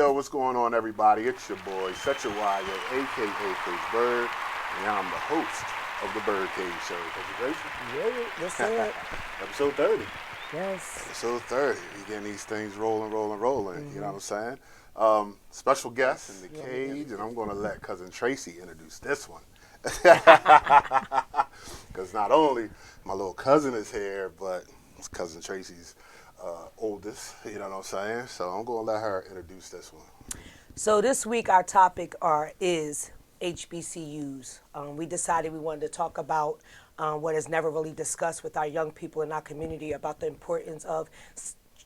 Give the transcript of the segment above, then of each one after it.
Yo, what's going on, everybody? It's your boy, Such a Wire, a.k.a. Coach Bird, and I'm the host of the BYRDCAGE show. Congratulations. Yeah, that's it. Episode 30. Yes. Episode 30. We getting these things rolling. Mm-hmm. You know what I'm saying? Special guest in the cage, and I'm going to let Cousin Tracy introduce this one. Because not only my little cousin is here, but it's Cousin Tracy's oldest, you know what I'm saying? So I'm going to let her introduce this one. So this week our topic is HBCUs. We decided we wanted to talk about what is never really discussed with our young people in our community about the importance of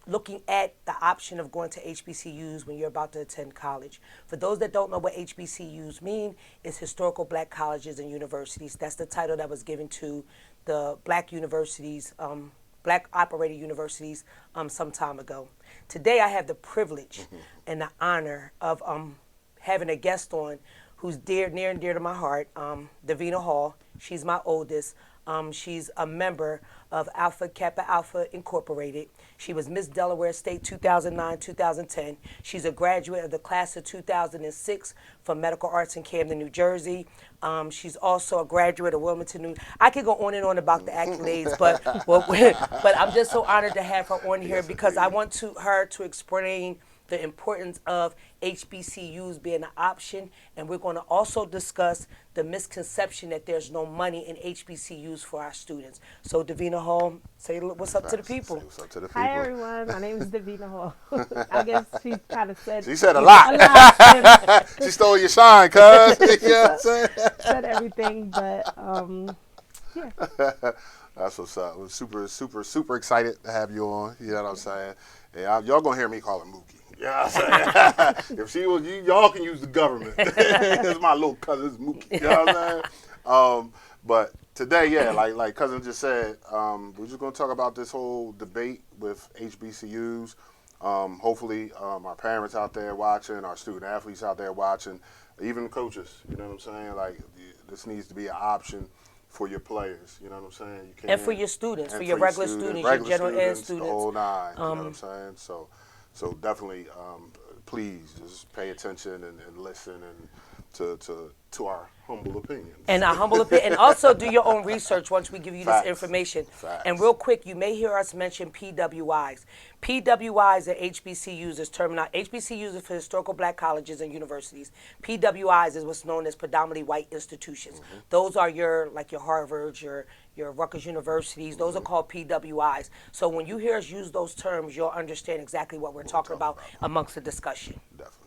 looking at the option of going to HBCUs when you're about to attend college. For those that don't know what HBCUs mean, it's Historical Black Colleges and Universities. That's the title that was given to the black universities, black operated universities some time ago. Today I have the privilege and the honor of having a guest on who's near and dear to my heart, DAVINA Hall. She's my oldest. She's a member of Alpha Kappa Alpha Incorporated. She was Miss Delaware State 2009-2010. She's a graduate of the class of 2006 from Medical Arts in Camden, New Jersey. She's also a graduate of Wilmington, New. I could go on and on about the accolades, but I'm just so honored to have her on here because I want her to explain the importance of HBCUs being an option, and we're going to also discuss the misconception that there's no money in HBCUs for our students. So, DAVINA Hall, say what's up to the people. Say what's up to the people. Hi, everyone. My name is DAVINA Hall. I guess she kind of said... She said a lot. She stole your shine, cuz. You know what I'm saying? Said everything, but, yeah. That's what's up. We're super excited to have you on. You know what I'm saying? Yeah, y'all going to hear me call her Mookie. You know what I'm saying? If she was you, y'all can use the government. It's my little cousin's Mookie. You know what I'm saying? But today, yeah, like cousin just said, we're just going to talk about this whole debate with HBCUs. Hopefully, our parents out there watching, our student athletes out there watching, even coaches. You know what I'm saying? Like, this needs to be an option for your players. You know what I'm saying? You can't, and for your students, for your regular students, your general ed students. The whole nine. You know what I'm saying? So definitely, please just pay attention and listen and to our humble opinions. And our humble opinion, and also do your own research once we give you Facts. this information. Facts. And real quick, you may hear us mention PWIs. PWIs are HBCUs is terminology. HBCUs are for historical black colleges and universities. PWIs is what's known as predominantly white institutions. Mm-hmm. Those are your Harvards, your Rutgers universities. Those are called PWIs. So when you hear us use those terms, you'll understand exactly what we're talking about amongst the discussion. Definitely.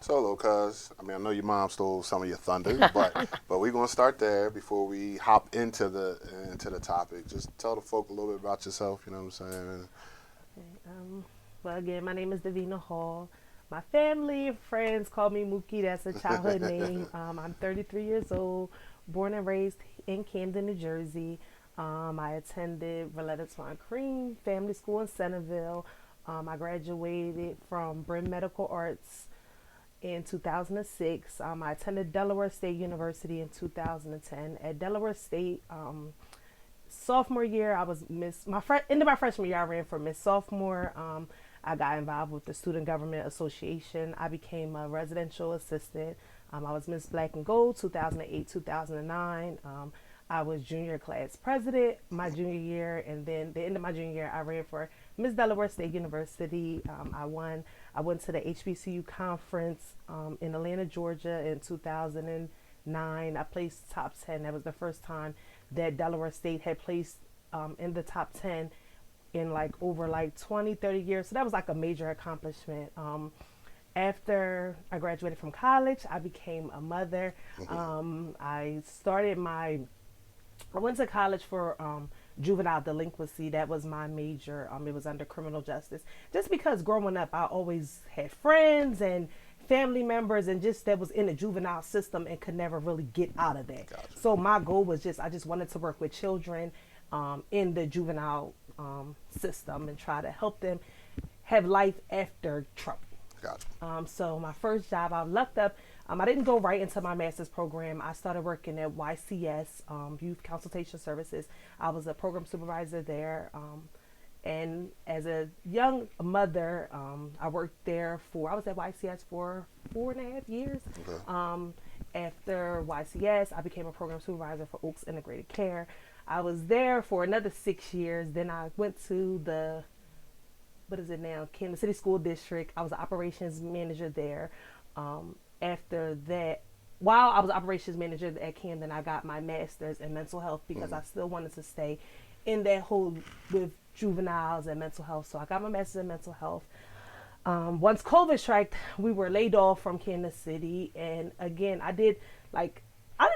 So, little cuz, I know your mom stole some of your thunder, but we're gonna start there before we hop into the topic. Just tell the folk a little bit about yourself. You know what I'm saying? Well, again, my name is DAVINA Hall. My family and friends call me Mookie. That's a childhood name. I'm 33 years old, born and raised in Camden, New Jersey. I attended Valletta Swan Cream Family School in Centerville. I graduated from Brim Medical Arts in 2006. I attended Delaware State University in 2010. At Delaware State, sophomore year, I was end of my freshman year, I ran for Miss Sophomore. I got involved with the Student Government Association. I became a residential assistant. I was Miss Black and Gold 2008, 2009. I was junior class president my junior year, and then the end of my junior year, I ran for Miss Delaware State University. I won. I went to the HBCU conference in Atlanta, Georgia in 2009. I placed top 10. That was the first time that Delaware State had placed in the top 10 in over 20, 30 years. So that was a major accomplishment. After I graduated from college, I became a mother. I went to college for juvenile delinquency. That was my major. It was under criminal justice. Just because growing up, I always had friends and family members and just that was in the juvenile system and could never really get out of that. Gotcha. So my goal was I just wanted to work with children in the juvenile system and try to help them have life after trouble. Gotcha. So my first job, I lucked up. I didn't go right into my master's program. I started working at YCS, Youth Consultation Services. I was a program supervisor there. And as a young mother, I worked there I was at YCS for 4.5 years. Okay. After YCS, I became a program supervisor for Oaks Integrated Care. I was there for another 6 years. Then I went to what is it now, Kansas City School District. I was an operations manager there. After that, while I was operations manager at Camden, I got my master's in mental health because I still wanted to stay in that whole with juveniles and mental health. So I got my master's in mental health. Once COVID struck, we were laid off from Kansas City. And again, I didn't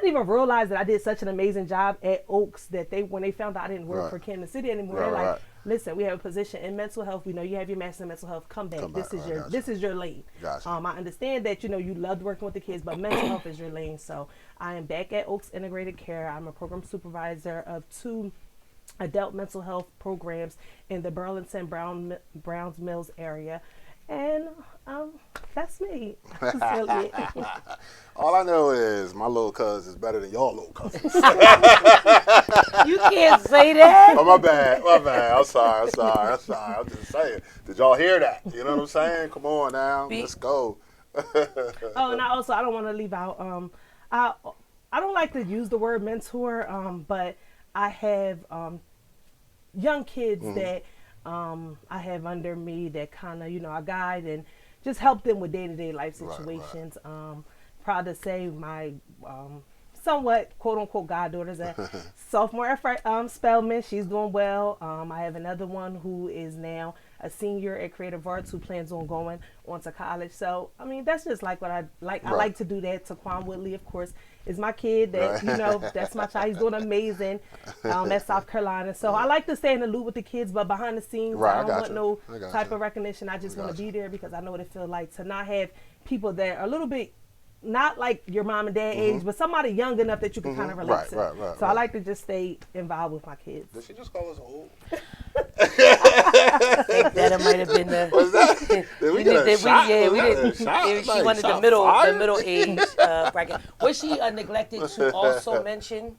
even realize that I did such an amazing job at Oaks that when they found out I didn't work for Kansas City anymore, they're like, listen, we have a position in mental health. We know you have your master's in mental health. Come back. This is your lane. Gotcha. I understand that, you loved working with the kids, but mental health is your lane. So I am back at Oaks Integrated Care. I'm a program supervisor of 2 adult mental health programs in the Burlington Browns Mills area. And that's me. That's really it. All I know is my little cuz is better than y'all little cousins. You can't say that. Oh, my bad. I'm sorry. I'm just saying. Did y'all hear that? You know what I'm saying? Come on now. Let's go. Oh, and I don't want to leave out, I don't like to use the word mentor, but I have young kids that I have under me that kind of, I guide and just help them with day-to-day life situations. Right. Proud to say my somewhat quote-unquote goddaughter's a sophomore at Spelman. She's doing well. I have another one who is now a senior at Creative Arts who plans on going on to college. So, I mean, that's just like what I like. Right. I like to do that. Taquan Woodley, of course, is my kid that, that's my child. He's doing amazing at South Carolina. So I like to stay in the loop with the kids, but behind the scenes, I don't want no type of recognition. I just want to be there because I know what it feels like to not have people that are a little bit not like your mom and dad age, but somebody young enough that you can kind of relate to. Right. So I like to just stay involved with my kids. Did she just call us old? I think that it might have been the. Was that? Did we get a shot? We did. She wanted the middle age bracket. Was she neglected to also mention?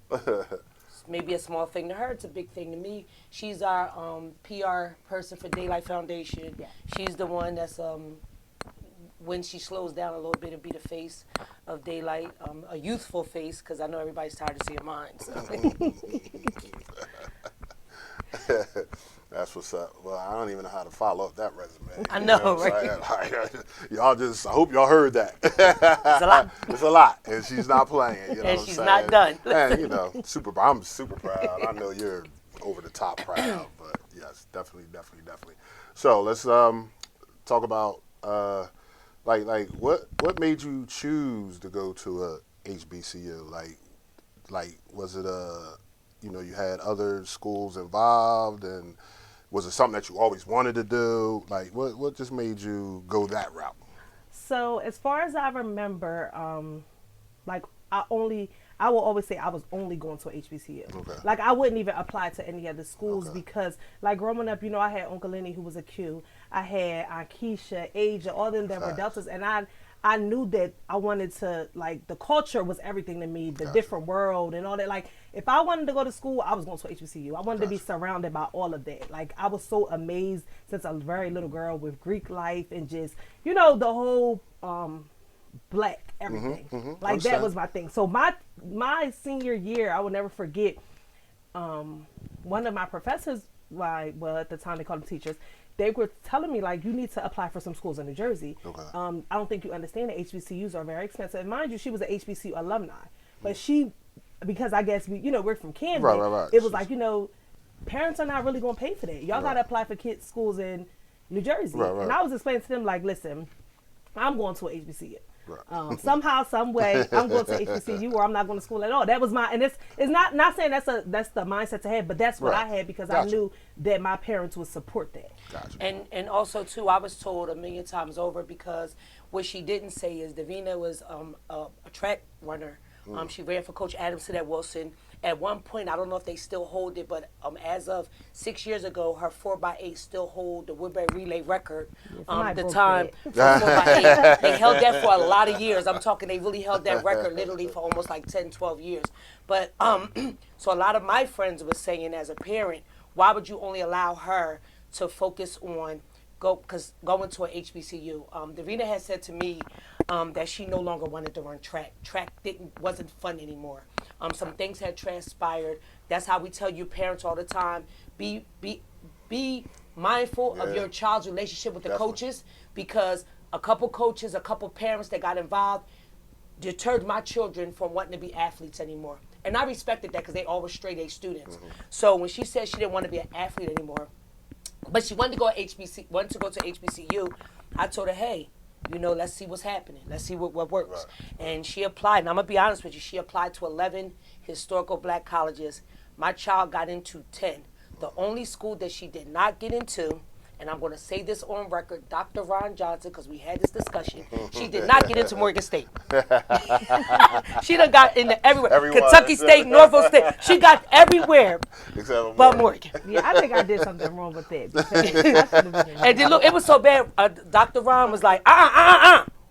Maybe a small thing to her, it's a big thing to me. She's our PR person for Daylight Foundation. Yeah. She's the one that's when she slows down a little bit, it'll be the face of Daylight, a youthful face, because I know everybody's tired of seeing mine. So. That's what's up. Well, I don't even know how to follow up that resume. I know, right? I hope y'all heard that. It's a lot. It's a lot, and she's not playing. You know and what she's I'm not done. And I'm super proud. I know you're over the top proud, but yes, definitely. So let's talk about like what made you choose to go to a HBCU? Like was it you had other schools involved, and was it something that you always wanted to do? Like what just made you go that route? So as far as I remember, I will always say I was only going to a HBCU. Okay. Like I wouldn't even apply to any other schools because like growing up, I had Uncle Lenny who was a Q. I had Aunt Keisha, Asia, all them that were Deltas, and I knew that I wanted to, like, the culture was everything to me, the different world and all that. Like, if I wanted to go to school, I was going to HBCU. I wanted to be surrounded by all of that. Like, I was so amazed since I was a very little girl with Greek life and just, the whole black everything. Like, that was my thing. So my senior year, I will never forget, one of my professors, at the time they called them teachers, they were telling me, like, you need to apply for some schools in New Jersey. Okay. I don't think you understand that HBCUs are very expensive. And mind you, she was an HBCU alumni. But because I guess we're from Camden, right. It was like, parents are not really going to pay for that. Y'all got to apply for kids' schools in New Jersey. Right. And I was explaining to them, like, listen, I'm going to a HBCU. Right. Somehow, some way, I'm going to HBCU or I'm not going to school at all. That was and it's not saying that's the mindset to have, but that's what I had because I knew that my parents would support that. Gotcha. And also too, I was told a million times over because what she didn't say is Davina was a track runner. She ran for Coach Adamson at Wilson. At one point, I don't know if they still hold it, but as of 6 years ago, her 4x8 still hold the Woodbury Relay record. The time for 4x8. They held that for a lot of years. I'm talking, they really held that record literally for almost like 10, 12 years. But so a lot of my friends were saying as a parent, why would you only allow her to focus on going to a HBCU. Davina has said to me that she no longer wanted to run track. Track wasn't fun anymore. Some things had transpired. That's how we tell you parents all the time, be mindful of your child's relationship with the coaches, because a couple coaches, a couple parents that got involved deterred my children from wanting to be athletes anymore. And I respected that because they all were straight A students. So when she said she didn't want to be an athlete anymore, but she wanted to go to HBCU, I told her, hey, let's see what's happening. Let's see what works. Right. And she applied, and I'm going to be honest with you, she applied to 11 historical black colleges. My child got into 10. The only school that she did not get into, and I'm going to say this on record, Dr. Ron Johnson, because we had this discussion, she did not get into Morgan State. She done got into everywhere. Kentucky State, Norfolk State. She got everywhere but Morgan. Yeah, I think I did something wrong with that. And then look, it was so bad. Dr. Ron was like,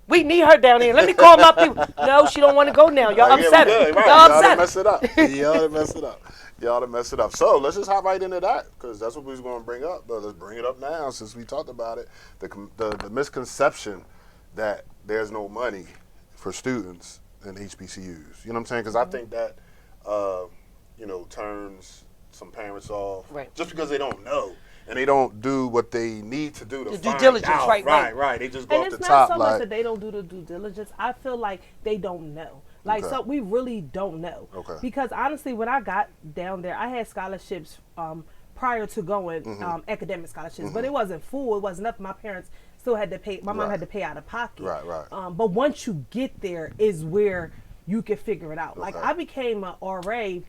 we need her down here. Let me call my people. No, she don't want to go now. Y'all upset her. Right. Y'all upset done messed it up. Y'all done messed it up. So let's just hop right into that, because that's what we was going to bring up. But let's bring it up now since we talked about it. The misconception that there's no money for students in HBCUs. You know what I'm saying? Because I think that, turns some parents off just because they don't know. And they don't do what they need to do to due diligence, out. Right. They just go and off the top. And it's not so much that they don't do the due diligence. I feel like they don't know. So we really don't know. Okay. Because honestly, when I got down there, I had scholarships prior to going, academic scholarships, but it wasn't full. It wasn't enough. My parents still had to pay. My mom had to pay out of pocket. Right. But once you get there is where you can figure it out. Like I became an RA,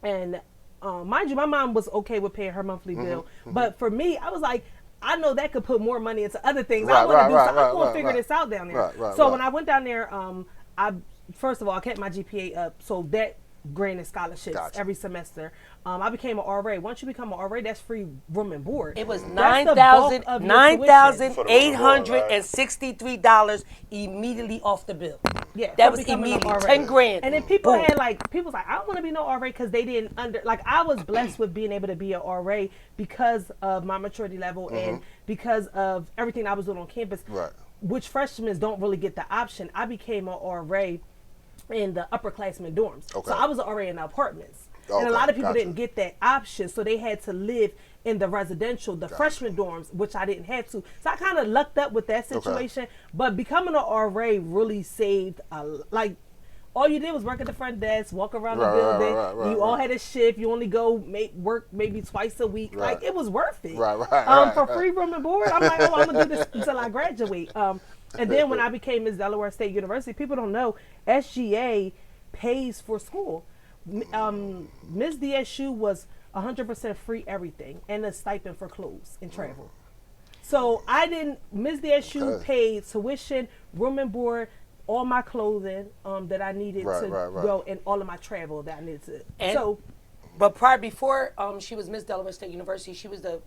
and mind you, my mom was okay with paying her monthly bill, but for me, I was like, I know that could put more money into other things. I want to do something. I want to figure this out down there. So when I went down there, first of all, I kept my GPA up, so that granted scholarships every semester. I became an RA. Once you become an RA, that's free room and board. It was $9,863 immediately off the bill. Yeah, that was immediately $10,000. And then people was like, I don't want to be no RA because they didn't I was blessed with being able to be an RA because of my maturity level and because of everything I was doing on campus. Right. Which freshmen don't really get the option. I became an RA in the upperclassmen dorms. Okay. So I was an RA in the apartments. Okay, and a lot of people didn't get that option, so they had to live in the residential, the freshman dorms, which I didn't have to. So I kind of lucked up with that situation. Okay. But becoming an RA really saved, all you did was work at the front desk, walk around the building. You all had a shift. You only go work maybe twice a week. Like, it was worth it. For free room and board, I'm like, I'm going to do this until I graduate. And then when I became Miss Delaware State University, people don't know, SGA pays for school. Miss DSU was 100% free everything and a stipend for clothes and travel. So Miss DSU paid tuition, room and board, all my clothing that I needed to go, and all of my travel that I needed to. But before she was Miss Delaware State University, she was the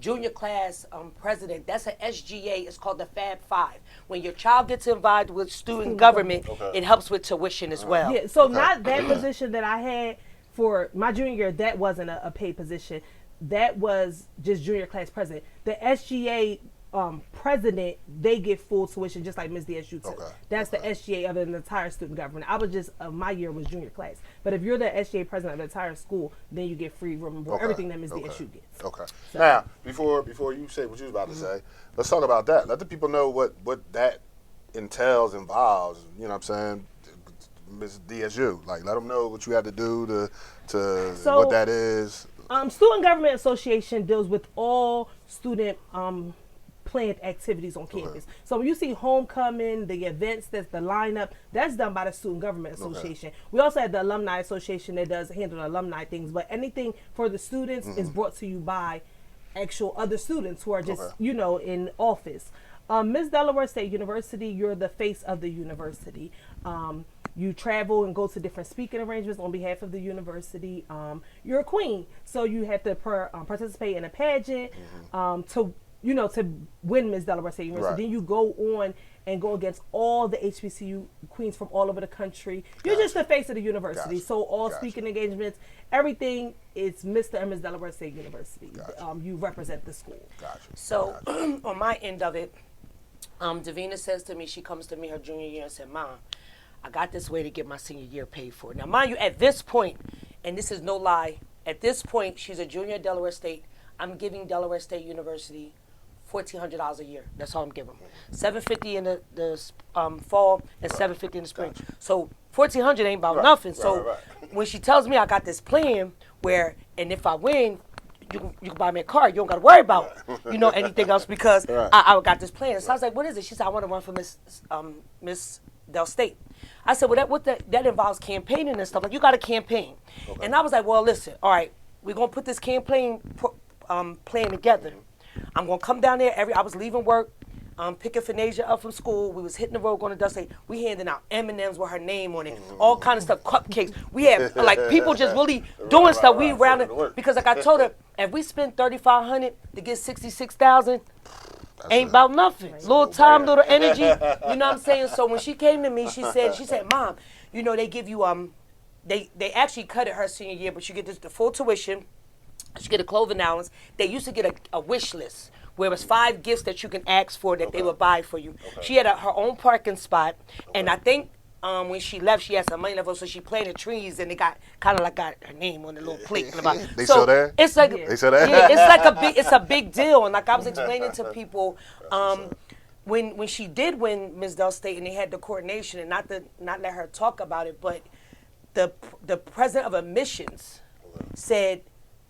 junior class president. That's an SGA. It's called the Fab Five. When your child gets involved with student government, it helps with tuition as well. Yeah. So not that position that I had for my junior year. That wasn't a paid position. That was just junior class president. The SGA president, they get full tuition just like Miss DSU too. That's the SGA of the entire student government. I was just my year was junior class. But if you're the SGA president of the entire school, then you get free room and board, everything that Miss DSU gets. Okay. So, now, before you say what you was about to say, let's talk about that. Let the people know what that involves. You know what I'm saying? Miss DSU, like, let them know what you had to do to what that is. Student Government Association deals with all student planned activities on campus. So when you see homecoming, the events, that's the lineup, that's done by the Student Government Association. We also have the Alumni Association that does handle alumni things, but anything for the students is brought to you by actual other students who are just, in office. Miss Delaware State University, you're the face of the university. You travel and go to different speaking arrangements on behalf of the university. You're a queen, so you have to participate in a pageant to to win Miss Delaware State University. Right. Then you go on and go against all the HBCU queens from all over the country. You're just the face of the university. Gotcha. So all Gotcha. speaking engagements, everything is Mr. and Miss Delaware State University. Gotcha. You represent the school. Gotcha. So on my end of it, Davina says to me, she comes to me her junior year and said, Mom, I got this way to get my senior year paid for. Now, mind you, at this point, and this is no lie, at this point, she's a junior at Delaware State. I'm giving Delaware State University $1,400 a year. That's all I'm giving them. $750 in the fall and $750 in the spring. Gotcha. So $1,400 ain't about nothing. So when she tells me I got this plan where, and if I win, you can buy me a car. You don't got to worry about anything else because I got this plan. So I was like, what is it? She said, I want to run for Miss Del State. I said, well, that involves campaigning and stuff. Like, you got to campaign. Okay. And I was like, well, listen, all right, we're going to put this campaign plan together. I'm going to come down there I was leaving work, picking Finasia up from school. We was hitting the road going to Del State. We handing out M&Ms with her name on it, all kind of stuff, cupcakes. We had, like, people just really doing stuff. We around it because, like I told her, if we spend $3,500 to get $66,000, ain't about nothing. Little time, little energy. You know what I'm saying? So when she came to me, she said, Mom, they give you they actually cut it her senior year, but you get the full tuition. She get a clothing allowance. They used to get a wish list where it was 5 gifts that you can ask for that they would buy for you. Okay. She had her own parking spot, and I think when she left, she had some money left, so she planted trees, and they got her name on the little plate. They still there? It's like they still there? Yeah, it's a big deal. And like I was explaining to people, when she did win Miss Del State, and they had the coordination, and not let her talk about it, but the president of admissions said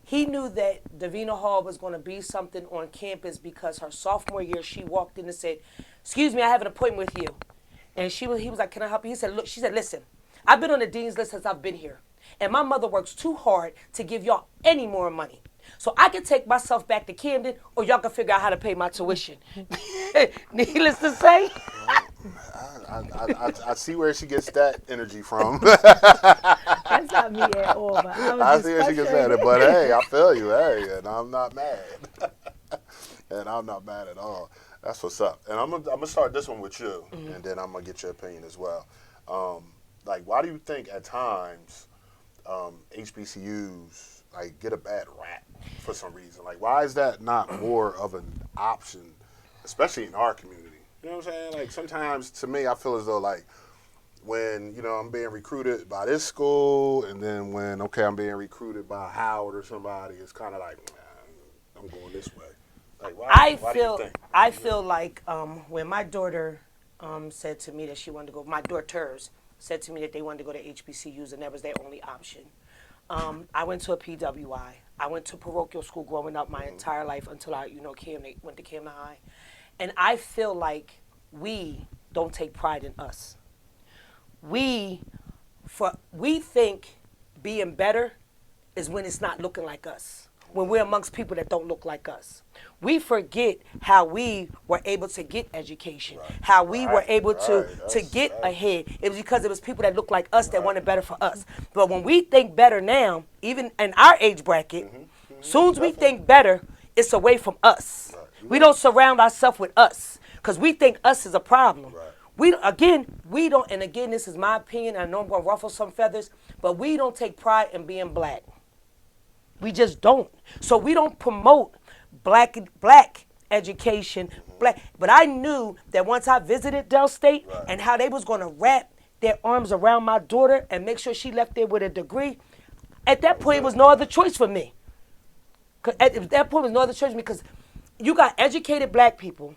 he knew that Davina Hall was going to be something on campus because her sophomore year she walked in and said, "Excuse me, I have an appointment with you." And he was like, "Can I help you?" He said, "Look," she said, "Listen, I've been on the dean's list since I've been here. And my mother works too hard to give y'all any more money. So I can take myself back to Camden or y'all can figure out how to pay my tuition." Needless to say. I see where she gets that energy from. That's not me at all. But I see where she gets that. But hey, I feel you. Hey, and I'm not mad. And I'm not mad at all. That's what's up. And I'm gonna start this one with you, and then I'm gonna get your opinion as well. Like, why do you think at times HBCUs like get a bad rap for some reason? Like, why is that not more of an option, especially in our community? You know what I'm saying? Like, sometimes to me, I feel as though like when I'm being recruited by this school, and then when I'm being recruited by Howard or somebody, it's kind of like, I'm going this way. Like, why do you think? I feel like when my daughter said to me that she wanted to go, my daughters said to me that they wanted to go to HBCUs and that was their only option. I went to a PWI. I went to parochial school growing up my entire life until I, went to Camden High. And I feel like we don't take pride in us. We think being better is when it's not looking like us, when we're amongst people that don't look like us. We forget how we were able to get education, how we were able to get ahead. It was because it was people that looked like us that wanted better for us. But when we think better now, even in our age bracket, soon as we think better, it's away from us. We don't surround ourselves with us because we think us is a problem. We don't, and again, this is my opinion, I know I'm going to ruffle some feathers, but we don't take pride in being black. We just don't. So we don't promote black education. But I knew that once I visited Del State and how they was going to wrap their arms around my daughter and make sure she left there with a degree, at that point, it was no other choice for me. At that point, it was no other choice for me because you got educated black people,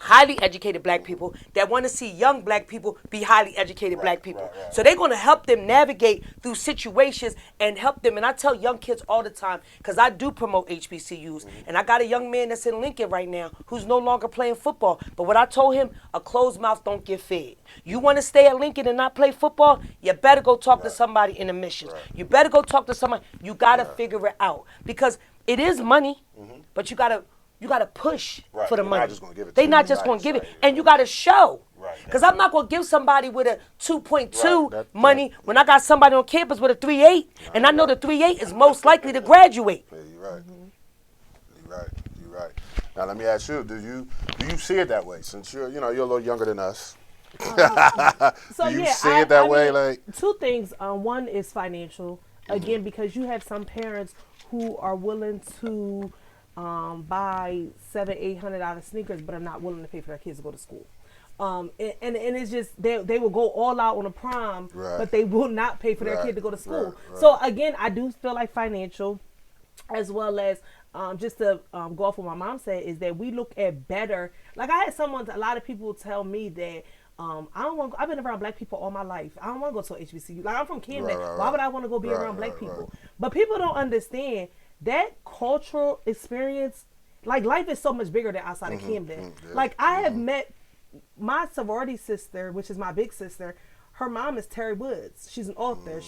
highly educated black people that want to see young black people be highly educated black people. So they're going to help them navigate through situations and help them. And I tell young kids all the time, because I do promote HBCUs, and I got a young man that's in Lincoln right now who's no longer playing football. But what I told him, a closed mouth don't get fed. You want to stay at Lincoln and not play football? You better go talk to somebody in admissions. You better go talk to somebody. You got to figure it out because it is money, but you got to push for the money. They're not just going to give it. And you got to show. Because I'm not going to give somebody with a 2.2 money when I got somebody on campus with a 3.8, and I know the 3.8 is most likely to graduate. Yeah, you're right. You're right. Now let me ask you: do you see it that way? Since you're a little younger than us, So do you yeah, see it that way? mean, Like two things. One is financial. Again, because you have some parents who are willing to buy $700-800 sneakers, but are not willing to pay for their kids to go to school. And it's just they will go all out on a prom, Right. but they will not pay for their Right. kid to go to school. Right. So again, I do feel like financial, as well as just to go off what my mom said, is that we look at better. Like I had a lot of people tell me that I don't want. I've been around black people all my life. I don't want to go to a HBCU. Like I'm from Camden. Right. Why would I want to go be around black people? But people don't understand that cultural experience. Like life is so much bigger than outside of Camden. Yeah. Like I have met my sorority sister, which is my big sister. Her mom is Terry Woods. She's an author.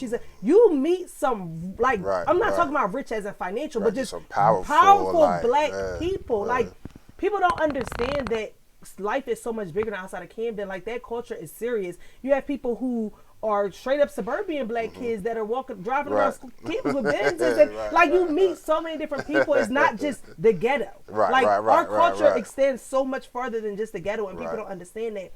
You meet some, like, I'm not talking about rich as in financial, but just some powerful like, black people. Like, people don't understand that life is so much bigger than outside of Camden. Like, that culture is serious. You have people who are straight up suburban black kids that are driving around campus with Benzes. Like, you meet so many different people. It's not just the ghetto. Our culture extends so much further than just the ghetto, and people don't understand that.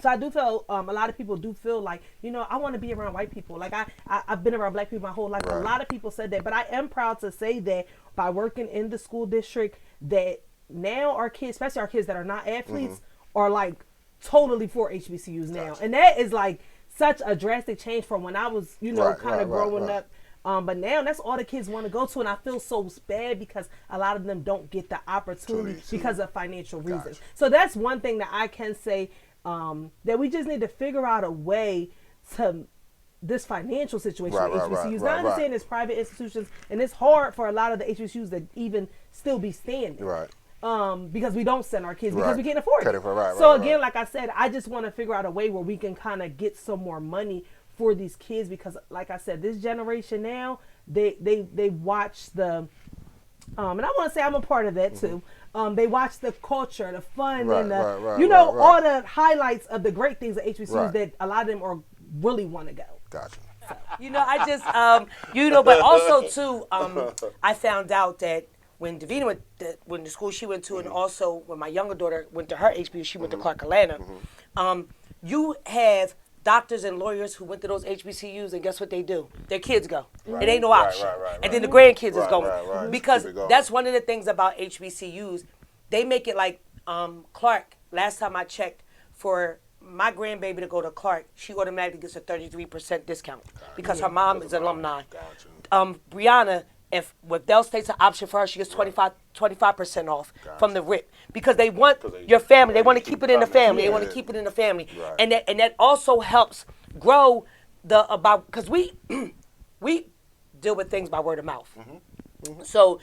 So I do feel a lot of people do feel like, I want to be around white people. Like I've been around black people my whole life. A lot of people said that, but I am proud to say that by working in the school district, that now our kids, especially our kids that are not athletes, are like totally for HBCUs now. And that is like such a drastic change from when I was, kind of growing up. But now that's all the kids want to go to, and I feel so bad because a lot of them don't get the opportunity because of financial reasons. So that's one thing that I can say. That we just need to figure out a way to this financial situation with HBCUs. I understand it's private institutions, and it's hard for a lot of the HBCUs to even still be standing. Because we don't send our kids because we can't afford it. So again, like I said, I just want to figure out a way where we can kind of get some more money for these kids because, like I said, this generation now, they watch the, and I want to say I'm a part of that too. They watch the culture, the fun, and all the highlights of the great things at HBCUs that a lot of them are really want to go. Gotcha. So, I just, but also too, I found out that when Davina went, when the school she went to, and also when my younger daughter went to her HBCU, she went to Clark Atlanta. You have doctors and lawyers who went to those HBCUs, and guess what they do? Their kids go. It ain't no option. And then the grandkids is going. Because that's one of the things about HBCUs. They make it like Clark, last time I checked, for my grandbaby to go to Clark, she automatically gets a 33% discount because her mom is an alumni. Brianna, if Dell State's an option for her, she gets 25% off from the RIP because they want your family. They want to keep it in the family. They want to keep it in the family, and that also helps grow because we deal with things by word of mouth. So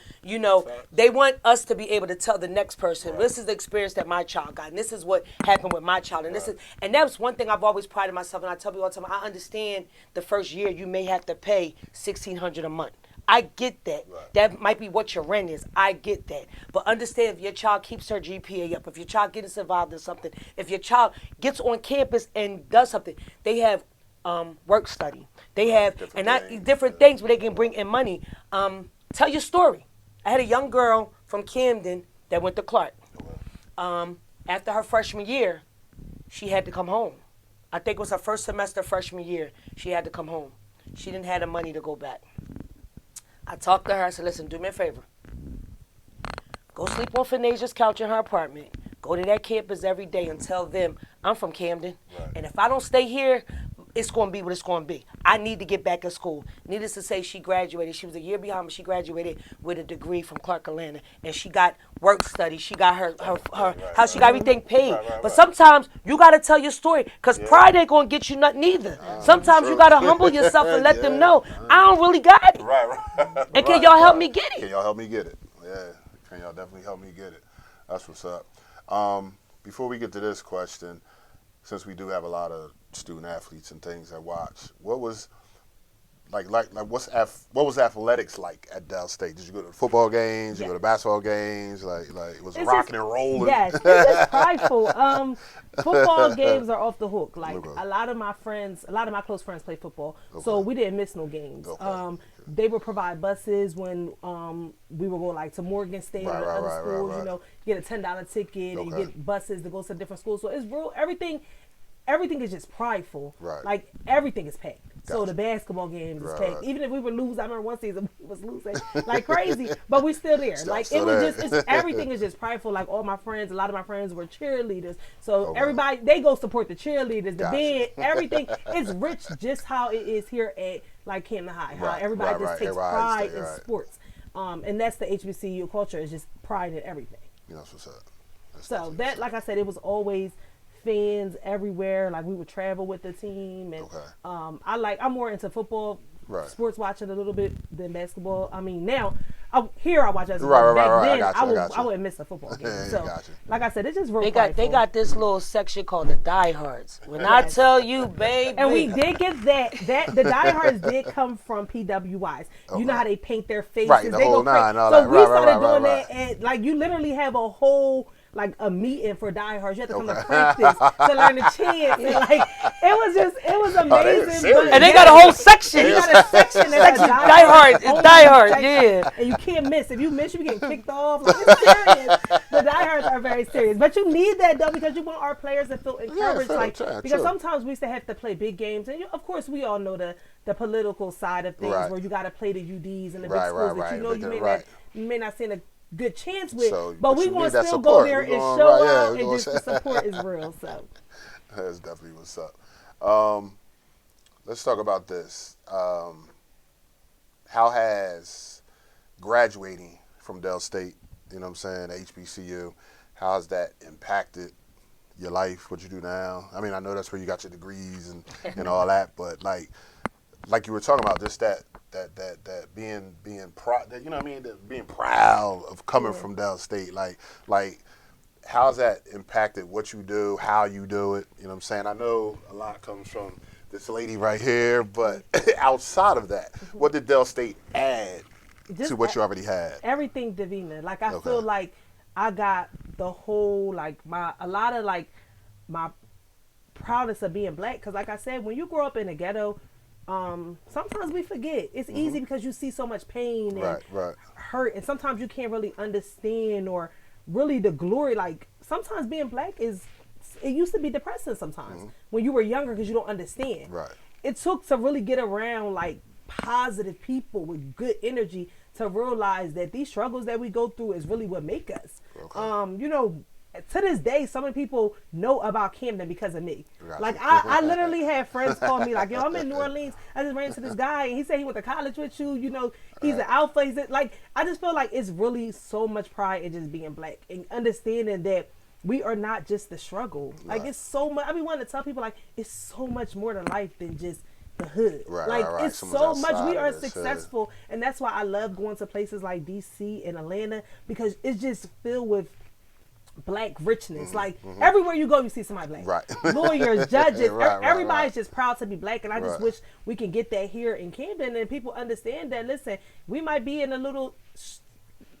they want us to be able to tell the next person, this is the experience that my child got, and this is what happened with my child, and and that was one thing I've always prided myself, and I tell people all the time, I understand the first year you may have to pay $1,600 a month. I get that. That might be what your rent is. I get that. But understand, if your child keeps her GPA up, if your child gets involved in something, if your child gets on campus and does something, they have work study. They have different things where they can bring in money. Tell your story. I had a young girl from Camden that went to Clark. After her freshman year, she had to come home. I think it was her first semester freshman year. She had to come home. She didn't have the money to go back. I talked to her. I said, listen, do me a favor. Go sleep on Fanasia's couch in her apartment. Go to that campus every day and tell them I'm from Camden. And if I don't stay here, it's going to be what it's going to be. I need to get back in school. Needless to say, she graduated. She was a year behind, but she graduated with a degree from Clark Atlanta. And she got work study. She got her house. She got everything paid. But sometimes you got to tell your story because pride ain't going to get you nothing either. Sometimes you got to humble yourself and let them know, I don't really got it. And can y'all help me get it? Can y'all help me get it? Yeah. Can y'all definitely help me get it? That's what's up. Before we get to this question, since we do have a lot of student athletes and things that watch, what was what was athletics like at Dell State? Did you go to football games? Did you go to basketball games? Like was it rocking and rolling? Yes, it's just prideful. Football games are off the hook. Like a lot of my close friends play football, so we didn't miss no games. They would provide buses when we were going like to Morgan State or other schools. You know, you get a $10 ticket and you get buses that go to different schools. So it's real. Everything is just prideful. Right. Like everything is packed. Gotcha. So the basketball games is packed. Even if we would lose, I remember one season we was losing like crazy, but we still there. Everything is just prideful. Like all my friends, a lot of my friends were cheerleaders. So everybody, they go support the cheerleaders, the band, everything. It's rich just how it is here at like Camden High. How everybody just takes pride in sports. And that's the HBCU culture, is just pride in everything. You know what's up. So that, like I said, it was always fans everywhere. Like we would travel with the team, and I'm more into football, sports watching a little bit than basketball. I mean, now I watch basketball. Back then, I wouldn't miss a football game. So, like I said, it's just real. They got this little section called the diehards. When I tell you, baby, and we did get that the diehards did come from PWIs. You know how they paint their faces, right? They go crazy. So we started doing that, and like you literally have a whole like a meeting for diehards. You have to come to practice to learn the chants. And like it was amazing. And they got a whole section. They got a section that's diehard, yeah. And you can't miss. If you miss, you get kicked off. Like, it's serious. The diehards are very serious. But you need that though, because you want our players to feel encouraged. Because sometimes we used to have to play big games, and of course we all know the political side of things, where you got to play the UDs and the big schools that you know you may not stand a good chance with, but we want to still go there and show out, and just the support is real. So that's definitely what's up. Let's talk about this. How has graduating from Dell State, you know what I'm saying, HBCU, how has that impacted your life, what you do now? I mean, I know that's where you got your degrees and all that, but like you were talking about, just that being proud, you know what I mean, being proud of coming from Dell State, like how's that impacted what you do, how you do it? You know what I'm saying? I know a lot comes from this lady right here, but outside of that, what did Dell State add to what you already had? Everything, Davina. Like I feel like I got the whole my proudness of being black, because like I said, when you grow up in a ghetto, sometimes we forget. It's easy because you see so much pain and hurt, and sometimes you can't really understand or really the glory. Like sometimes being black it used to be depressing sometimes when you were younger, because you don't understand. Right. It took to really get around like positive people with good energy to realize that these struggles that we go through is really what make us. You know, to this day, some of the people know about Camden because of me. Gotcha. Like I literally have friends call me like, yo, I'm in New Orleans. I just ran into this guy and he said he went to college with you. You know, he's an alpha. I just feel like it's really so much pride in just being black and understanding that we are not just the struggle. Like it's so much. I be wanting to tell people like it's so much more to life than just the hood. It's so much. We are successful, and that's why I love going to places like DC and Atlanta, because it's just filled with black richness. Everywhere you go, you see somebody black. Lawyers, judges, everybody's just proud to be black, and I just wish we can get that here in Camden, and people understand that. Listen, we might be in a little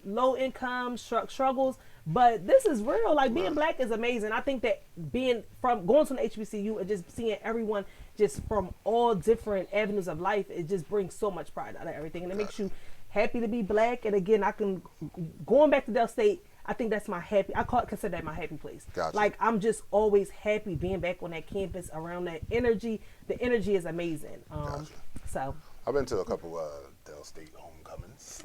low income struggles, but this is real. Like being black is amazing. I think that going to an HBCU and just seeing everyone just from all different avenues of life, it just brings so much pride out of everything, and it makes you happy to be black. And again, going back to Dell State, I think that's my happy. Consider that my happy place. Gotcha. Like I'm just always happy being back on that campus around that energy. The energy is amazing. So I've been to a couple Dell State homecomings.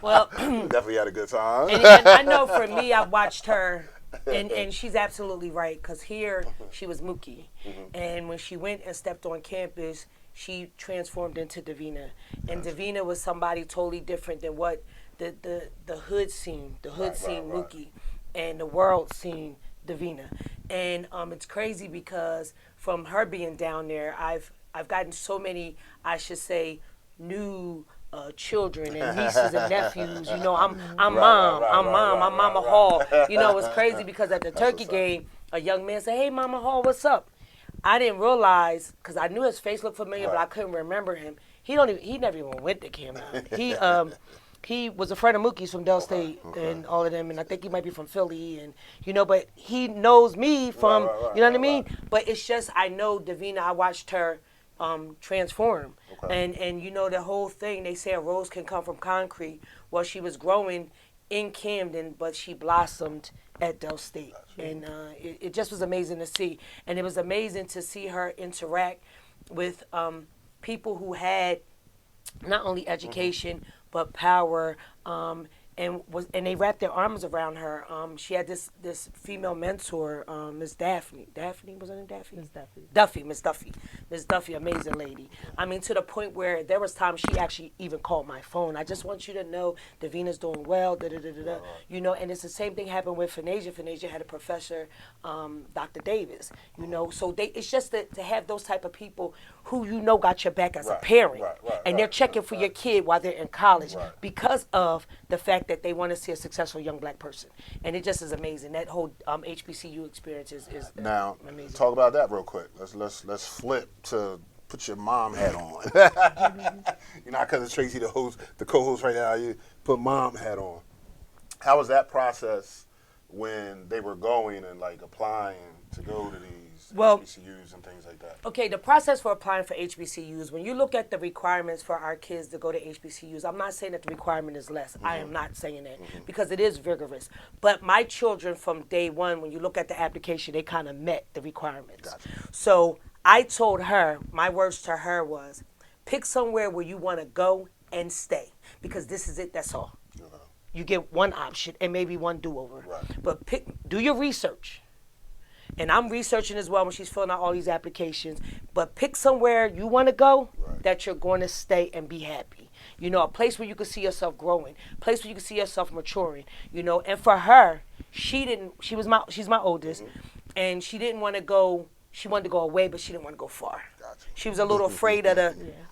Well, definitely had a good time. And I know for me, I've watched her, and she's absolutely right, because here she was Mookie, and when she went and stepped on campus, she transformed into DAVINA, and DAVINA was somebody totally different than what the hood scene, Mookie, and the world scene DAVINA. And it's crazy because from her being down there, I've gotten so many, I should say, new children and nieces and nephews. You know, I'm Mama Hall. You know, it's crazy because at the turkey game, a young man said, "Hey, Mama Hall, what's up?" I didn't realize, because I knew his face looked familiar, but I couldn't remember him. He never even went to Camden. He was a friend of Mookie's from Dell State and all of them, and I think he might be from Philly, and but he knows me from, you know what I mean? But it's just, I know Davina, I watched her transform, and the whole thing, they say a rose can come from concrete. Well, she was growing in Camden, but she blossomed at Dell State, and it just was amazing to see, and it was amazing to see her interact with people who had not only education but power, and they wrapped their arms around her. She had this female mentor, Miss Daphne. Daphne, was her name Daphne? Miss Duffy. Miss Duffy, amazing lady. I mean, to the point where there was times she actually even called my phone. I just want you to know Davina's doing well, and it's the same thing happened with Finasia. Finasia had a professor, Dr. Davis, so it's just to have those type of people who got your back as a parent, and they're checking for your kid while they're in college because of the fact that they want to see a successful young black person, and it just is amazing. That whole HBCU experience is now amazing. Talk about that real quick. Let's flip to put your mom hat on. Not because it's Tracy the co-host right now. You put mom hat on. How was that process when they were going and like applying to go to these HBCUs and things like that? Okay, the process for applying for HBCUs, when you look at the requirements for our kids to go to HBCUs, I'm not saying that the requirement is less. I am not saying that because it is rigorous. But my children from day one, when you look at the application, they kind of met the requirements. Gotcha. So I told her, my words to her was, pick somewhere where you want to go and stay because this is it, that's all. You get one option and maybe one do-over. But do your research. And I'm researching as well when she's filling out all these applications. But pick somewhere you want to go that you're going to stay and be happy. A place where you can see yourself growing, a place where you can see yourself maturing. And for her, she's my oldest, and she didn't want to go. She wanted to go away, but she didn't want to go far. Gotcha. She was a little afraid of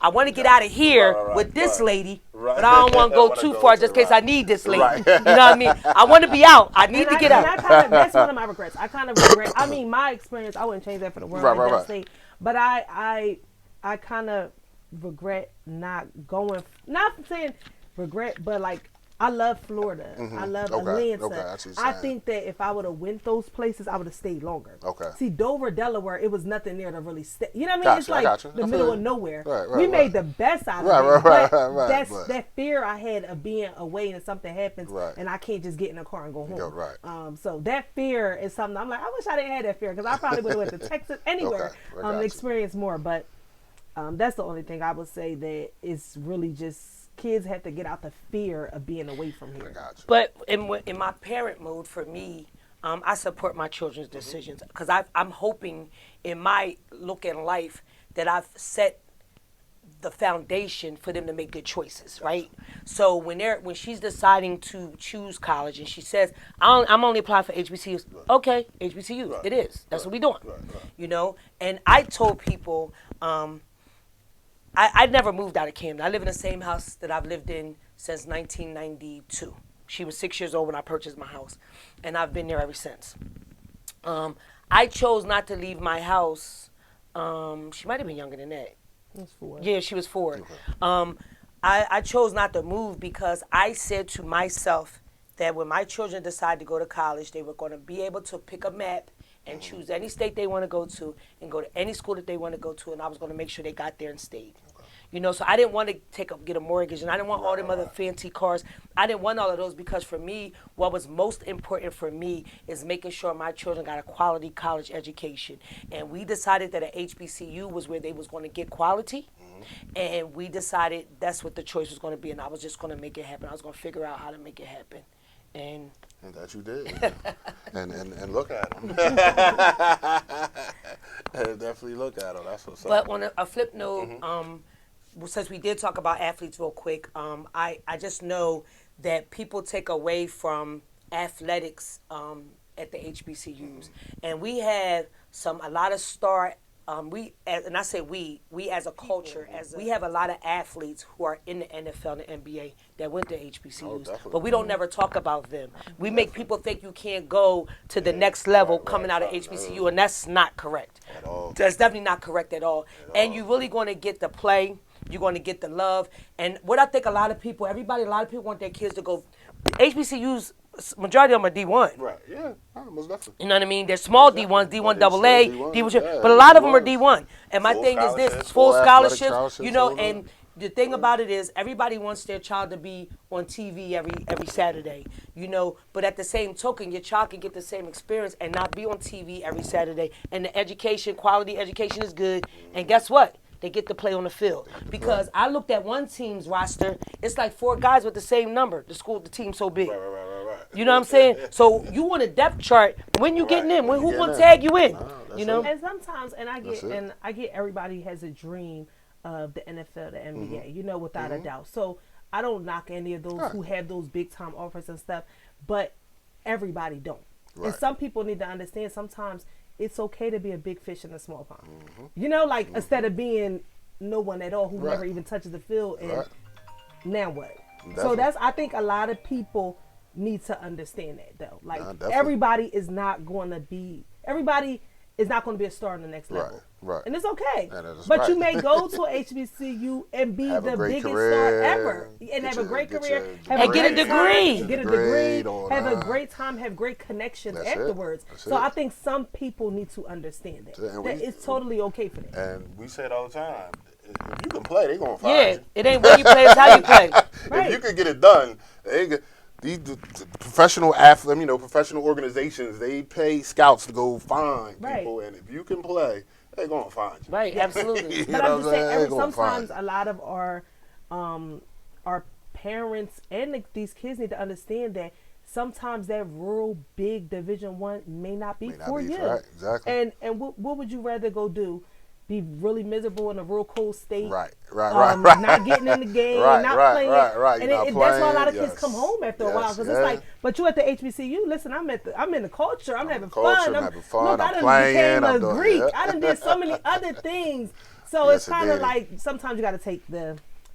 I want to get out of here with this lady, but I don't want to go too far just in case I need this lady. You know what I mean? I want to be out. I need to get out. That's one of my regrets. I kind of regret. I mean, my experience, I wouldn't change that for the world. Right. State, but I kind of regret not going. Not saying regret, but like, I love Florida. I love Atlanta. I think that if I would have went those places, I would have stayed longer. See, Dover, Delaware, it was nothing there to really stay. You know what I mean? It's like the middle of nowhere. We made the best out of it. But that fear I had of being away and something happens and I can't just get in a car and go home. So that fear is something I'm like, I wish I didn't have that fear because I probably would have went to Texas, anywhere, to experience more. But that's the only thing I would say that is really just, kids have to get out the fear of being away from here. But in my parent mode, for me, I support my children's decisions because I'm hoping in my look in life that I've set the foundation for them to make good choices, right? So when she's deciding to choose college and she says, I'm only applying for HBCUs. Okay, HBCUs, it is. That's what we're doing, And I told people, I never moved out of Camden. I live in the same house that I've lived in since 1992. She was 6 years old when I purchased my house, and I've been there ever since. I chose not to leave my house. She might have been younger than that. She was 4. Yeah, she was 4. I chose not to move because I said to myself that when my children decide to go to college, they were going to be able to pick a map and choose any state they want to go to and go to any school that they want to go to, and I was going to make sure they got there and stayed. So I didn't want to get a mortgage, and I didn't want all them other fancy cars. I didn't want all of those because for me, what was most important for me is making sure my children got a quality college education. And we decided that a HBCU was where they was going to get quality, and we decided that's what the choice was going to be, and I was just going to make it happen. I was going to figure out how to make it happen. And that you did. and look at them. Definitely look at them. That's what's up. But on a flip note, since we did talk about athletes real quick, I just know that people take away from athletics at the HBCUs. And we have a lot of star and I say we as a culture, we have a lot of athletes who are in the NFL and the NBA that went to HBCUs, definitely. but we don't never talk about them. We make people think you can't go to the next level coming out of HBCU, and that's not correct. At all. That's definitely not correct at all. And you're really going to get the play. You're going to get the love. And what I think a lot of people want their kids to go. HBCUs, majority of them are D1. Right. Yeah. Most definitely. You know what I mean? They're small D1s, D1 AA, D1, D1, yeah, but a lot of them are D1s. D1. And my Full thing is this: scholarships, full full athletic scholarships. You scholarships, know, all that. and the thing about it is, everybody wants their child to be on TV every Saturday. You know, but at the same token, your child can get the same experience and not be on TV every Saturday. And the education, quality education, is good. And guess what? They get to play on the field. Because I looked at one team's roster, it's like 4 guys with the same number. The team's so big. Right. You know what I'm saying? So you want a depth chart when you getting in. Who gonna tag you in? You know? And sometimes, I get everybody has a dream of the NFL, the NBA, you know, without a doubt. So I don't knock any of those who have those big time offers and stuff, but everybody don't. And some people need to understand sometimes it's okay to be a big fish in a small pond. You know, like instead of being no one at all who never even touches the field, and now what? So I think a lot of people need to understand that though. Like everybody is not going to be a star on the next level. Right. And it's okay. But you may go to a HBCU and be the biggest star ever. And have a great career. And get a degree. Get a degree. Have a great time. Have great connections afterwards. So I think some people need to understand that. That it's totally okay for them. And we say it all the time. If you can play, they're going to find you. It ain't where you play, it's how you play. If you can get it done, these professional athletes, professional organizations, they pay scouts to go find people, and if you can play, they're gonna find you. Right, absolutely. But I'm just saying, sometimes a lot of our parents and these kids need to understand that sometimes that rural big Division I may not be for you. Right, exactly. And what would you rather go do? Be really miserable in a real cold state. Right. Not getting in the game, not playing. Right. And that's why a lot of kids come home after a while because it's like, but you at the HBCU. Listen, I'm in the culture. I'm having fun. I'm having fun. Look, I done playing. became a Greek. I done did so many other things. So it's kind of like sometimes you got to take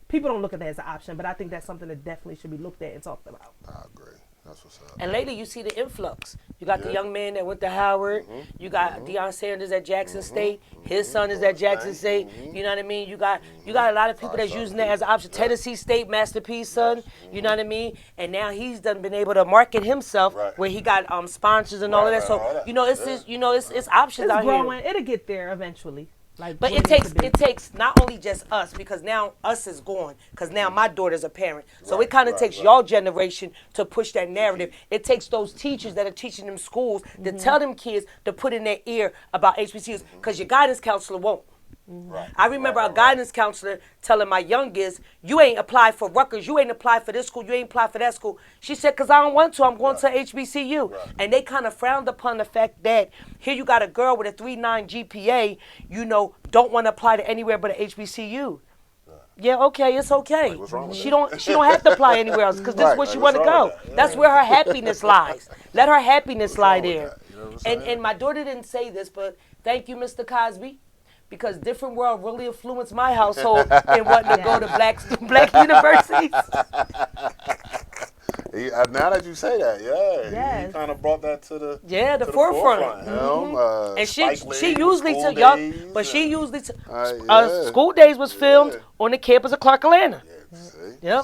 people don't look at that as an option, but I think that's something that definitely should be looked at and talked about. I agree. That's what's up. And lately, you see the influx. You got the young man that went to Howard. You got Deion Sanders at Jackson State. His son is at Jackson State. You know what I mean? You got a lot of people that's using that as an option. Tennessee State, Master P's son. You know what I mean? And now he's been able to market himself where he got sponsors and all of that. So it's options out growing. here. It'll get there eventually. But it takes not only just us, because now us is gone, because now my daughter's a parent. So it kind of takes your generation to push that narrative. It takes those teachers that are teaching them schools to tell them kids to put in their ear about HBCUs, because your guidance counselor won't. I remember a guidance counselor telling my youngest, you ain't applied for Rutgers, you ain't applied for this school, you ain't applied for that school. She said, because I don't want to, I'm going to HBCU. And they kind of frowned upon the fact that here you got a girl with a 3.9 GPA, don't want to apply to anywhere but a HBCU. Yeah, okay, it's okay. Like, what's wrong with she don't have to apply anywhere else, because this is where she want to go. That's where her happiness lies. Let her happiness lie there. And my daughter didn't say this, but thank you, Mr. Cosby. Because Different World really influenced my household in wanting to go to black universities. Now that you say that, he kind of brought that to the forefront. And she usually took School Days was filmed on the campus of Clark Atlanta.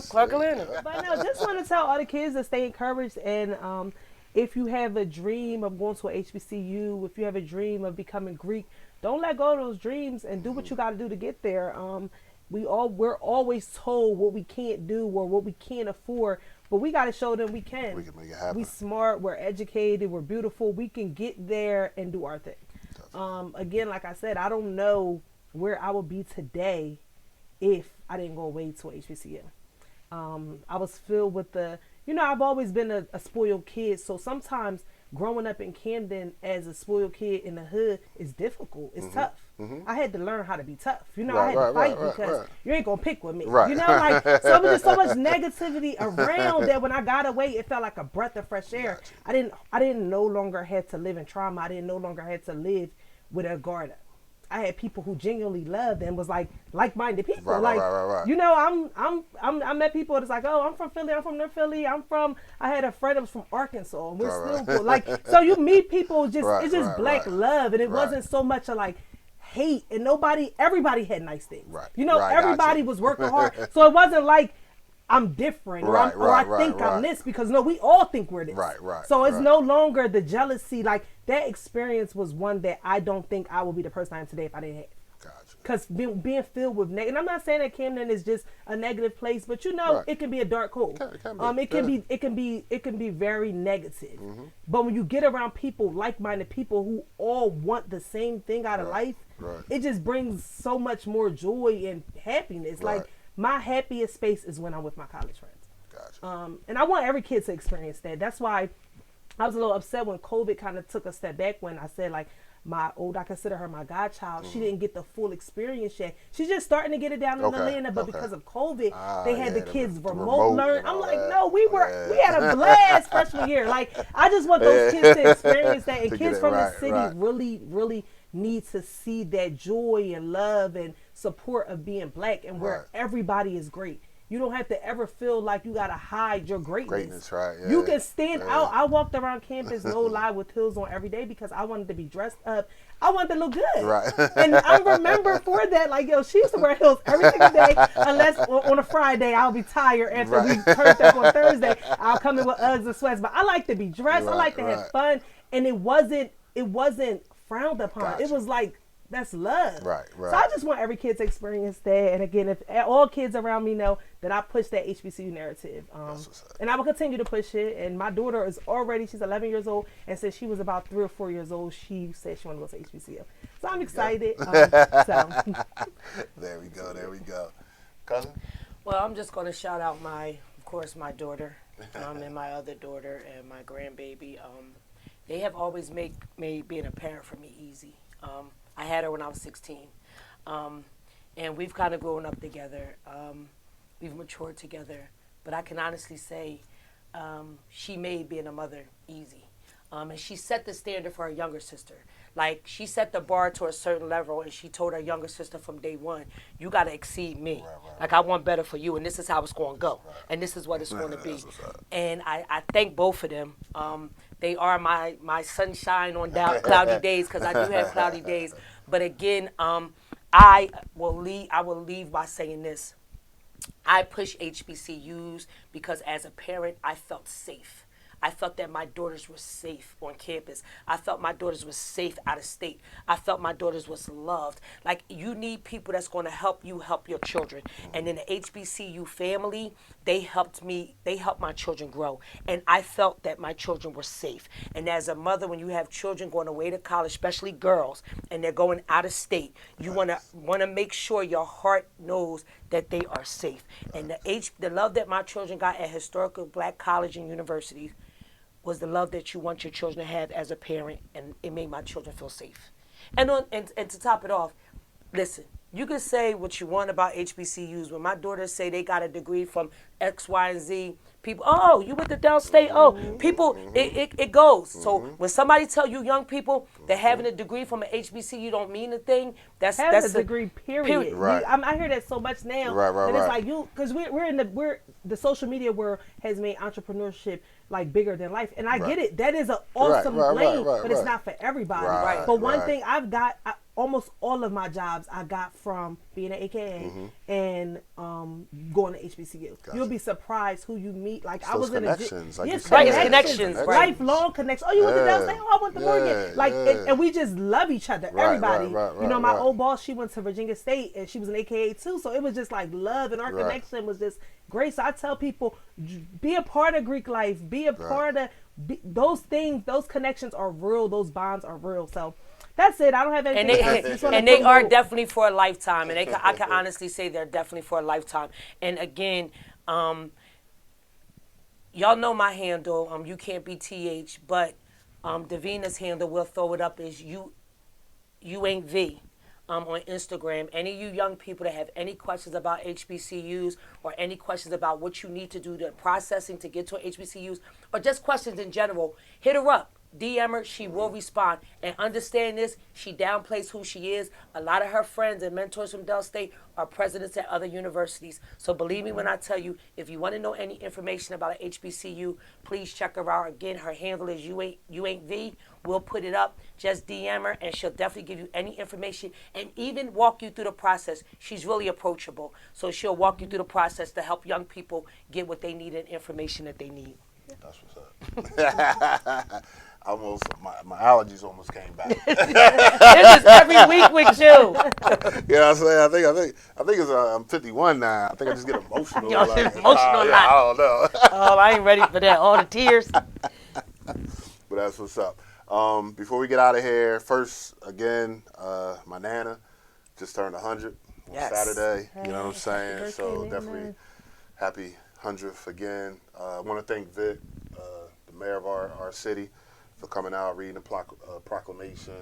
Clark Atlanta. But no, just want to tell all the kids to stay encouraged, and if you have a dream of going to a HBCU, if you have a dream of becoming Greek, don't let go of those dreams and do what you got to do to get there. We're always told what we can't do or what we can't afford, but we got to show them we can. We can make it happen. We smart, we're educated, we're beautiful. We can get there and do our thing. Again, like I said, I don't know where I would be today if I didn't go away to HBCU. I was filled with I've always been a spoiled kid, so sometimes growing up in Camden as a spoiled kid in the hood is difficult. It's tough. I had to learn how to be tough. I had to fight because you ain't gonna pick with me. So it was just so much negativity around that when I got away, it felt like a breath of fresh air. I didn't no longer have to live in trauma. I didn't no longer have to live with a guard up. I had people who genuinely loved and was like-minded people. Right. You know, I met people that's like, oh, I'm from Philly, I'm from North Philly, I had a friend that was from Arkansas, and we're still cool. Like, so you meet people it's just black love, and it wasn't so much a like hate, and everybody had nice things. Right. You know, everybody was working hard, so it wasn't like I'm different or I think I'm this, because no, we all think we're this. Right. So it's no longer the jealousy. Like, that experience was one that I don't think I would be the person I am today if I didn't have. Gotcha. Because being filled with negative, and I'm not saying that Camden is just a negative place, but you know, it can be a dark hole. It can be very negative. Mm-hmm. But when you get around people, like-minded people who all want the same thing out of life, it just brings so much more joy and happiness. Like, my happiest space is when I'm with my college friends. Gotcha. And I want every kid to experience that. That's why I was a little upset when COVID kind of took a step back, when I said, like, I consider her my godchild. She didn't get the full experience yet. She's just starting to get it down in Atlanta, but because of COVID, they had the kids remote learn. I'm like, no, we had a blast freshman year. Like, I just want those kids to experience that, and kids from the city really need to see that joy and love and support of being black, and where everybody is great. You don't have to ever feel like you gotta hide your greatness. You can stand out. I walked around campus, no lie, with heels on every day because I wanted to be dressed up. I wanted to look good. And I remember for that, like, yo, she used to wear heels every single day, unless on a Friday I'll be tired after we turned up on Thursday. I'll come in with Uggs and sweats. But I like to be dressed. I like to have fun. And it wasn't frowned upon. Gotcha. It was like, that's love. Right. So I just want every kid to experience that. And again, if all kids around me know that I push that HBCU narrative, and I will continue to push it. And my daughter she's 11 years old, and since she was about 3 or 4 years old, she said she wanted to go to HBCU. So I'm excited. There we go. Cousin? Well, I'm just going to shout out my daughter, and my other daughter, and my grandbaby. They have always made being a parent for me easy. I had her when I was 16, and we've kind of grown up together. We've matured together, but I can honestly say she made being a mother easy, and she set the standard for her younger sister. Like, she set the bar to a certain level, and she told her younger sister from day one, you got to exceed me. Like, I want better for you, and this is how it's going to go, and this is what it's going to be. And I thank both of them. They are my sunshine on cloudy days, because I do have cloudy days. But again, I will leave by saying this. I push HBCUs because as a parent, I felt safe. I felt that my daughters were safe on campus. I felt my daughters were safe out of state. I felt my daughters was loved. Like, you need people that's going to help you help your children. And in the HBCU family, they helped my children grow. And I felt that my children were safe. And as a mother, when you have children going away to college, especially girls, and they're going out of state, you want to make sure your heart knows that they are safe. And the love that my children got at historical black college and universities was the love that you want your children to have as a parent, and it made my children feel safe. And to top it off, listen, you can say what you want about HBCUs. When my daughters say they got a degree from X, Y, and Z, people, oh, you went to downstate. People, it goes. So when somebody tell you young people that having a degree from an HBCU don't mean a thing, that's a degree, period. Right. I hear that so much now. And it's like, because we're the social media world has made entrepreneurship like bigger than life, and I get it. That is an awesome lane, but it's not for everybody. But one thing almost all of my jobs I got from being an AKA and going to HBCU. Gotcha. You'll be surprised who you meet. Like, I Those was connections, in a like connections, lifelong connections. Oh, you went to Downstate? Oh, I went to Morgan. Like, and we just love each other. Everybody. You know, my old boss, she went to Virginia State, and she was an AKA too. So it was just like love, and our connection was just great. So I tell people, be a part of Greek life. Be a part of those things. Those connections are real. Those bonds are real. So that's it. I don't have anything. And they are definitely for a lifetime. And I can honestly say they're definitely for a lifetime. And again, y'all know my handle. You can't be TH, but Davina's handle, we'll throw it up, is you ain't V. On Instagram. Any of you young people that have any questions about HBCUs or any questions about what you need to do, the processing to get to HBCUs, or just questions in general, hit her up. DM her, she will respond. And understand this, she downplays who she is. A lot of her friends and mentors from Del State are presidents at other universities. So believe me when I tell you, if you want to know any information about an HBCU, please check her out. Again, her handle is you ain't V. We'll put it up. Just DM her, and she'll definitely give you any information and even walk you through the process. She's really approachable. So she'll walk you through the process to help young people get what they need and information that they need. That's what's up. My allergies almost came back. This is every week with you. You know what I'm saying? I think it's I'm 51 now. I think I just get emotional. Y'all get emotional a lot. I don't know. Oh, I ain't ready for that. All the tears. But that's what's up. Before we get out of here, first, again, my Nana just turned 100 on Saturday. You know what I'm saying? So definitely happy 100th again. I want to thank Vic, the mayor of our city, for coming out, reading the proclamation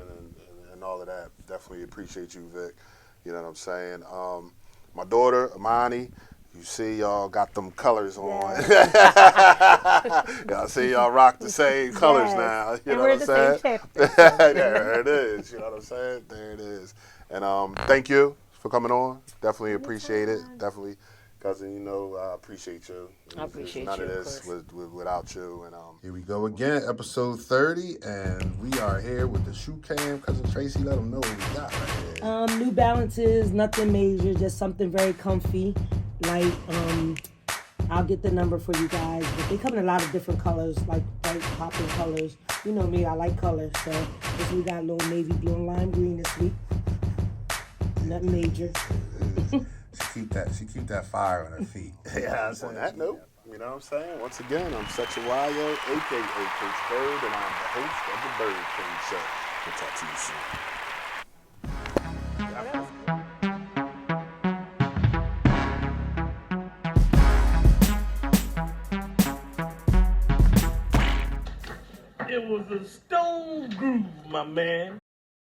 and all of that. Definitely appreciate you, Vic. You know what I'm saying? My daughter, Amani, you see y'all got them colors on. Y'all see y'all rock the same colors now. You know what I'm saying? There it is. You know what I'm saying? There it is. And thank you for coming on. Definitely appreciate it. Definitely. Cousin, you know, I appreciate you. I appreciate none you, of of this course. without you. And here we go again, episode 30, and we are here with the shoe cam. Cousin Tracy, let them know what we got right here. New Balances, nothing major, just something very comfy. Like, I'll get the number for you guys, but they come in a lot of different colors, like bright popping colors. You know me, I like colors, so we got a little navy blue and lime green this week. Nothing major. She keep that fire on her feet. Yeah, on that note, you know what I'm saying? Once again, I'm Sexual Wyo, a.k.a. Coach Bird, and I'm the host of the BYRDCAGE Show. We'll talk to you soon. It was a stone groove, my man.